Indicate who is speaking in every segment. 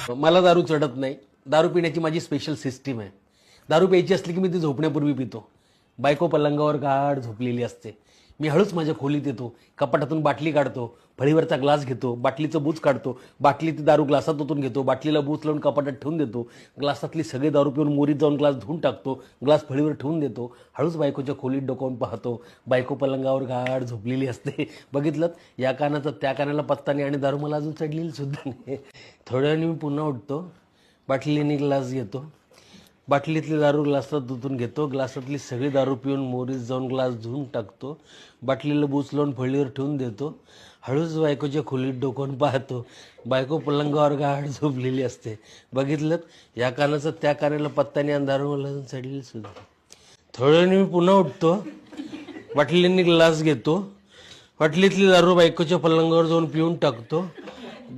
Speaker 1: मला दारू चढत नाही. दारू पिण्याची माझी स्पेशल सिस्टीम आहे. दारू प्यायची असली की मी ती झोपण्यापूर्वी पितो. बायको पलंगावर गाढ झोपलेली असते. मी हळूच माझ्या खोलीत येतो, कपाटातून बाटली काढतो, फळीवरचा ग्लास घेतो, बाटलीचं बूच काढतो, बाटली ती दारू ग्लासात ओतून घेतो, बाटलीला बूच लावून कपाटात ठेवून देतो, ग्लासातली सगळे दारू पिऊन मोरीत जाऊन ग्लास धुवून टाकतो, ग्लास फळीवर ठेवून देतो, हळूच बायकोच्या खोलीत डोकावून पाहतो. बायको पलंगावर गाढ झोपलेली असते. बघितलं, या कानाचा त्या कानाला पत्ता नाही आणि दारू मला अजून चढलेली सुद्धा नाही. थोड्या वेळाने मी पुन्हा उठतो, बाटलीने ग्लास घेतो, बाटलीतली दारू ग्लासात ओतून घेतो, ग्लासातली सगळी दारू पिऊन मोरीत जाऊन ग्लास धुवून टाकतो, बाटलीला बूच लावून फळीवर ठेवून देतो, हळूच बायकोच्या खोलीत डोकावून पाहतो. बायको पलंगावर गाढ झोपलेली असते. बघितलं, या कानाचा त्या कानाला पत्ताने आणि दारू मला अजून चढलेली सुद्धा. थोड्या वेळाने मी पुन्हा उठतो, बाटलीने ग्लास घेतो, बाटलीतली दारू बायकोच्या पलंगावर जाऊन पिऊन टाकतो,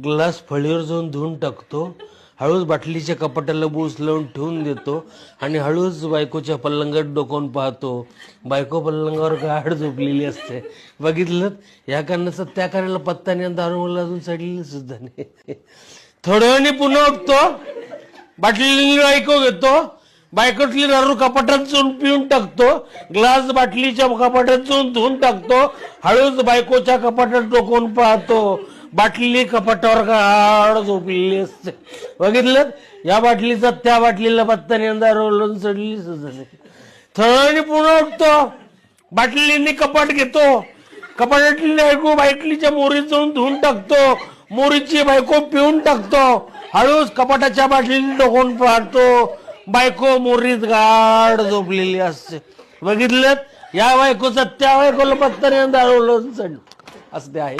Speaker 1: ग्लास फळीवर जाऊन धुवून टाकतो, हळूच बाटलीच्या कपाटाला बूच लावून ठेवून देतो आणि हळूच बायकोच्या पलंगात डोकावून पाहतो. बायको पलंगावर गाढ झोपलेली असते. बघितलं, या कानाचा त्या कानाला पत्ता नाही, दारू मला अजून चढलेली सुद्धा नाही. थोड्या वेळाने पुन्हा उठतो, बाटलीने बायको घेतो, बायकोतली दारू कपाटात जाऊन पिऊन टाकतो, ग्लास बाटलीच्या कपाटात जाऊन धुवून टाकतो, हळूच बायकोच्या कपाटात डोकावून पाहतो. बाटली कपाटावर गाढ झोपलेली असते. बघितलं, या बाटलीचा त्या बाटलीला पत्ताने दारू चढली सुद्धा नाही. थोड्याने पुन्हा उठतो, बाटलीने कपाट घेतो, कपाटातली बायको बाटलीच्या मोरीत जाऊन धुवून टाकतो, मोरीची बायको पिऊन टाकतो, हळूच कपाटाच्या बाटलीने डोकून पाहतो, बायको मोरीत गाढ झोपलेली असते. बघितलं, या बायकोचा त्या बायकोला पत्ताने दारू चढ असते आहे.